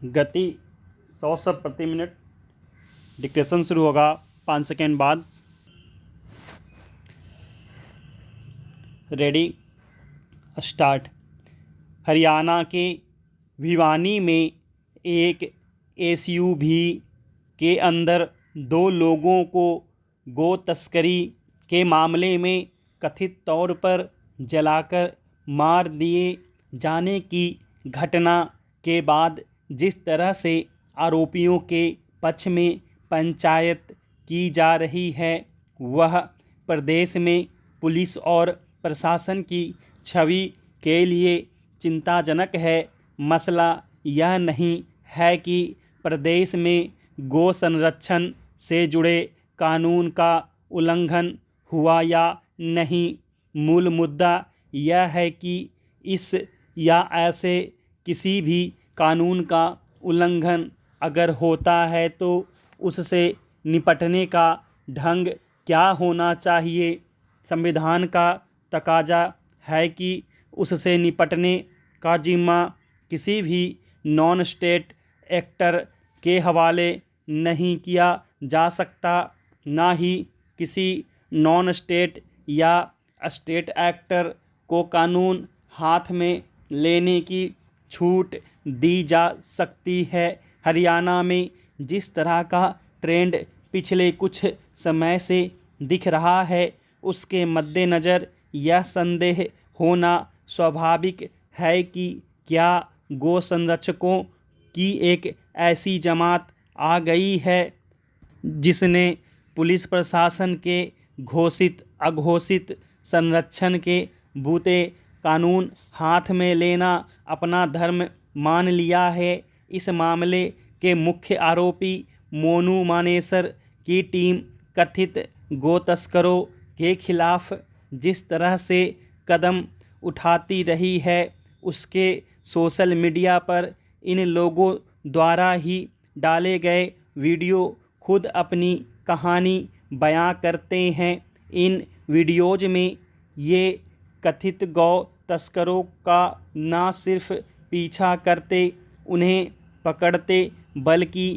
गति 100 शब्द प्रति मिनट। डिक्टेशन शुरू होगा 5 सेकेंड बाद। Ready, start. हरियाणा के भिवानी में एक एसयूवी के अंदर 2 लोगों को गो तस्करी के मामले में कथित तौर पर जलाकर मार दिए जाने की घटना के बाद जिस तरह से आरोपियों के पक्ष में पंचायत की जा रही है वह प्रदेश में पुलिस और प्रशासन की छवि के लिए चिंताजनक है। मसला यह नहीं है कि प्रदेश में गो संरक्षण से जुड़े कानून का उल्लंघन हुआ या नहीं, मूल मुद्दा यह है कि इस या ऐसे किसी भी कानून का उल्लंघन अगर होता है तो उससे निपटने का ढंग क्या होना चाहिए। संविधान का तकाजा है कि उससे निपटने का जिम्मा किसी भी नॉन स्टेट एक्टर के हवाले नहीं किया जा सकता, ना ही किसी नॉन स्टेट या स्टेट एक्टर को कानून हाथ में लेने की छूट दी जा सकती है। हरियाणा में जिस तरह का ट्रेंड पिछले कुछ समय से दिख रहा है उसके मद्देनज़र यह संदेह होना स्वाभाविक है कि क्या गो संरक्षकों की एक ऐसी जमात आ गई है जिसने पुलिस प्रशासन के घोषित अघोषित संरक्षण के बूते कानून हाथ में लेना अपना धर्म मान लिया है। इस मामले के मुख्य आरोपी मोनू मानेसर की टीम कथित गो तस्करों के खिलाफ जिस तरह से कदम उठाती रही है उसके सोशल मीडिया पर इन लोगों द्वारा ही डाले गए वीडियो खुद अपनी कहानी बयां करते हैं। इन वीडियोज में ये कथित गौ तस्करों का न सिर्फ पीछा करते उन्हें पकड़ते बल्कि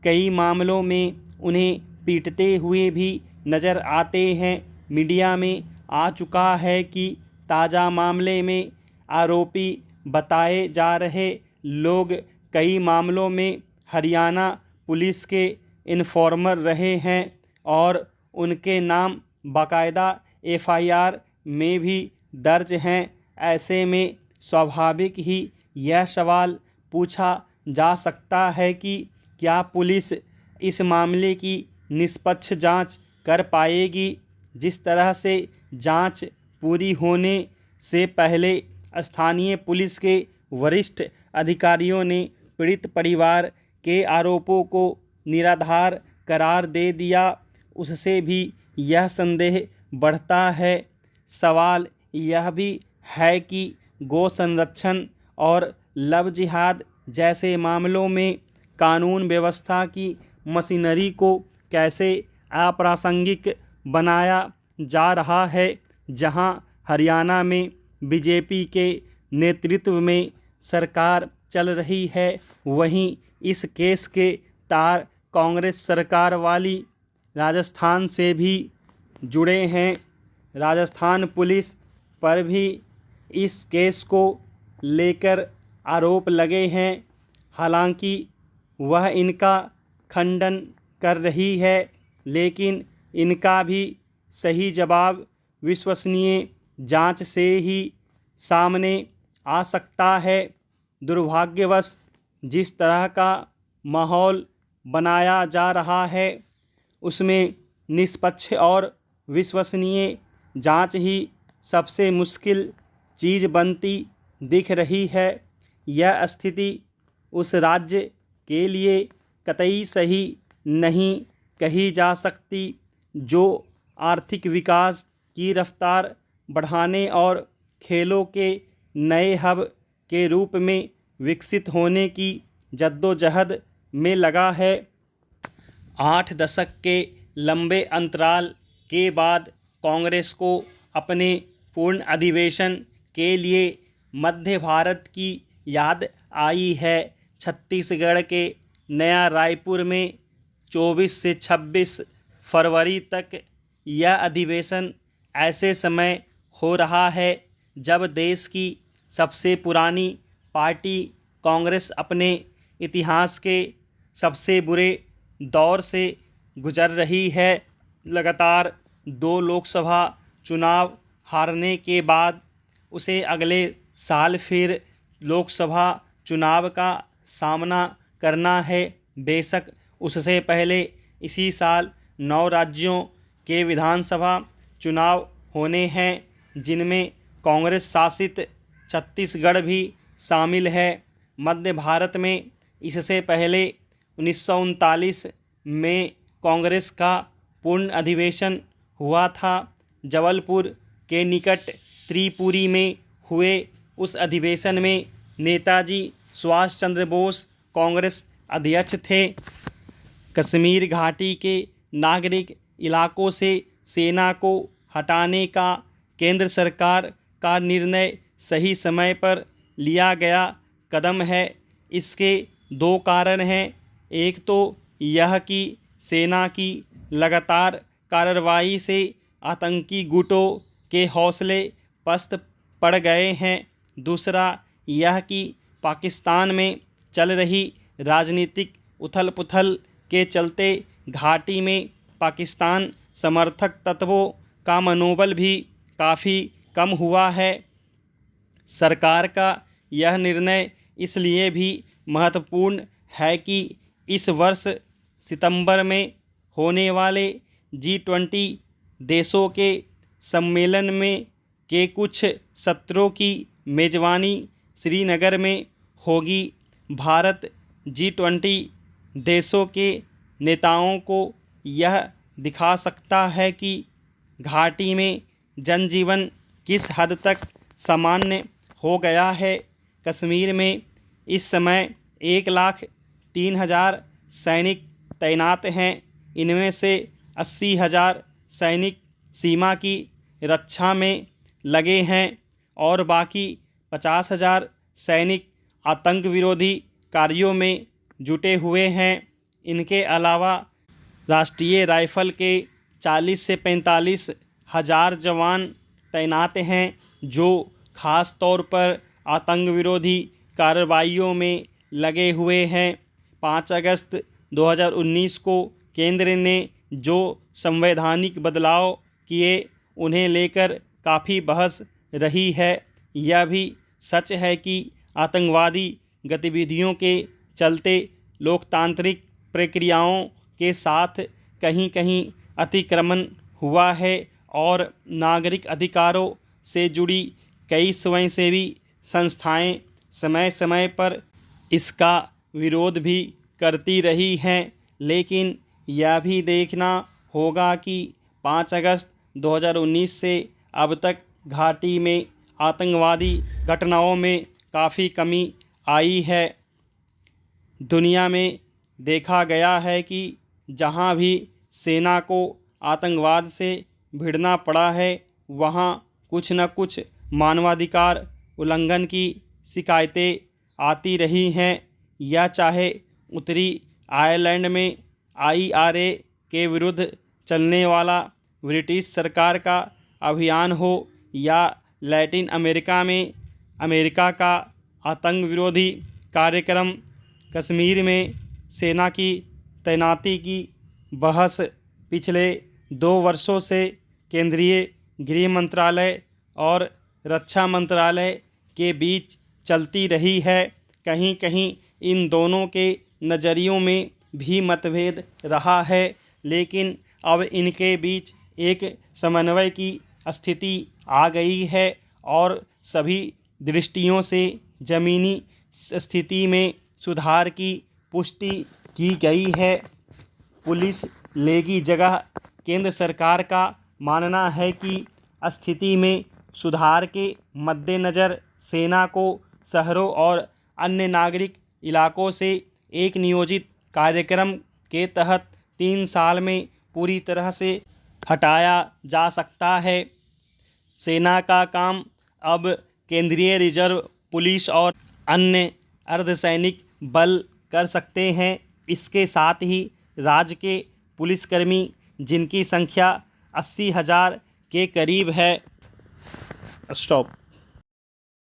कई मामलों में उन्हें पीटते हुए भी नज़र आते हैं। मीडिया में आ चुका है कि ताज़ा मामले में आरोपी बताए जा रहे लोग कई मामलों में हरियाणा पुलिस के इन्फॉर्मर रहे हैं और उनके नाम बाकायदा एफआईआर में भी दर्ज हैं। ऐसे में स्वाभाविक ही यह सवाल पूछा जा सकता है कि क्या पुलिस इस मामले की निष्पक्ष जांच कर पाएगी। जिस तरह से जांच पूरी होने से पहले स्थानीय पुलिस के वरिष्ठ अधिकारियों ने पीड़ित परिवार के आरोपों को निराधार करार दे दिया, उससे भी यह संदेह बढ़ता है। सवाल यह भी है कि गो संरक्षण और लव जिहाद जैसे मामलों में कानून व्यवस्था की मशीनरी को कैसे अप्रासंगिक बनाया जा रहा है। जहां हरियाणा में बीजेपी के नेतृत्व में सरकार चल रही है वहीं इस केस के तार कांग्रेस सरकार वाली राजस्थान से भी जुड़े हैं। राजस्थान पुलिस पर भी इस केस को लेकर आरोप लगे हैं, हालांकि वह इनका खंडन कर रही है, लेकिन इनका भी सही जवाब विश्वसनीय जांच से ही सामने आ सकता है। दुर्भाग्यवश जिस तरह का माहौल बनाया जा रहा है उसमें निष्पक्ष और विश्वसनीय जांच ही सबसे मुश्किल चीज़ बनती दिख रही है। यह स्थिति उस राज्य के लिए कतई सही नहीं कही जा सकती जो आर्थिक विकास की रफ्तार बढ़ाने और खेलों के नए हब के रूप में विकसित होने की जद्दोजहद में लगा है। 8 दशक के लंबे अंतराल के बाद कांग्रेस को अपने पूर्ण अधिवेशन के लिए मध्य भारत की याद आई है। छत्तीसगढ़ के नया रायपुर में 24 से 26 फरवरी तक यह अधिवेशन ऐसे समय हो रहा है जब देश की सबसे पुरानी पार्टी कांग्रेस अपने इतिहास के सबसे बुरे दौर से गुजर रही है। लगातार 2 लोकसभा चुनाव हारने के बाद उसे अगले साल फिर लोकसभा चुनाव का सामना करना है। बेशक उससे पहले इसी साल 9 राज्यों के विधानसभा चुनाव होने हैं, जिनमें कांग्रेस शासित छत्तीसगढ़ भी शामिल है। मध्य भारत में इससे पहले 1939 में कांग्रेस का पूर्ण अधिवेशन हुआ था। जबलपुर के निकट त्रिपुरी में हुए उस अधिवेशन में नेताजी सुभाष चंद्र बोस कांग्रेस अध्यक्ष थे। कश्मीर घाटी के नागरिक इलाकों से सेना को हटाने का केंद्र सरकार का निर्णय सही समय पर लिया गया कदम है। इसके 2 कारण हैं। एक तो यह कि सेना की लगातार कार्रवाई से आतंकी गुटों के हौसले पस्त पड़ गए हैं। दूसरा यह कि पाकिस्तान में चल रही राजनीतिक उथल-पुथल के चलते घाटी में पाकिस्तान समर्थक तत्वों का मनोबल भी काफ़ी कम हुआ है। सरकार का यह निर्णय इसलिए भी महत्वपूर्ण है कि इस वर्ष सितंबर में होने वाले G20 देशों के सम्मेलन में के कुछ सत्रों की मेज़बानी श्रीनगर में होगी। भारत G20 देशों के नेताओं को यह दिखा सकता है कि घाटी में जनजीवन किस हद तक सामान्य हो गया है। कश्मीर में इस समय 1,03,000 सैनिक तैनात हैं। इनमें से 80,000 सैनिक सीमा की रक्षा में लगे हैं और बाकी 50,000 सैनिक आतंक विरोधी कार्यों में जुटे हुए हैं। इनके अलावा राष्ट्रीय राइफल के 40 से 45 हज़ार जवान तैनात हैं, जो ख़ास तौर पर आतंक विरोधी कार्रवाइयों में लगे हुए हैं। 5 अगस्त 2019 को केंद्र ने जो संवैधानिक बदलाव किए, उन्हें लेकर काफ़ी बहस रही है। यह भी सच है कि आतंकवादी गतिविधियों के चलते लोकतांत्रिक प्रक्रियाओं के साथ कहीं कहीं अतिक्रमण हुआ है और नागरिक अधिकारों से जुड़ी कई स्वयंसेवी संस्थाएं समय समय पर इसका विरोध भी करती रही हैं। लेकिन यह भी देखना होगा कि 5 अगस्त 2019 से अब तक घाटी में आतंकवादी घटनाओं में काफ़ी कमी आई है। दुनिया में देखा गया है कि जहां भी सेना को आतंकवाद से भिड़ना पड़ा है, वहां कुछ न कुछ मानवाधिकार उल्लंघन की शिकायतें आती रही हैं। यह चाहे उत्तरी आयरलैंड में IRA के विरुद्ध चलने वाला ब्रिटिश सरकार का अभियान हो या लैटिन अमेरिका में अमेरिका का आतंक विरोधी कार्यक्रम। कश्मीर में सेना की तैनाती की बहस पिछले 2 वर्षों से केंद्रीय गृह मंत्रालय और रक्षा मंत्रालय के बीच चलती रही है। कहीं कहीं इन दोनों के नज़रियों में भी मतभेद रहा है, लेकिन अब इनके बीच एक समन्वय की स्थिति आ गई है और सभी दृष्टियों से ज़मीनी स्थिति में सुधार की पुष्टि की गई है। पुलिस लेगी जगह। केंद्र सरकार का मानना है कि स्थिति में सुधार के मद्देनज़र सेना को शहरों और अन्य नागरिक इलाकों से एक नियोजित कार्यक्रम के तहत 3 साल में पूरी तरह से हटाया जा सकता है। सेना का काम अब केंद्रीय रिजर्व पुलिस और अन्य अर्धसैनिक बल कर सकते हैं। इसके साथ ही राज्य के पुलिसकर्मी जिनकी संख्या 80,000 के करीब है। स्टॉप।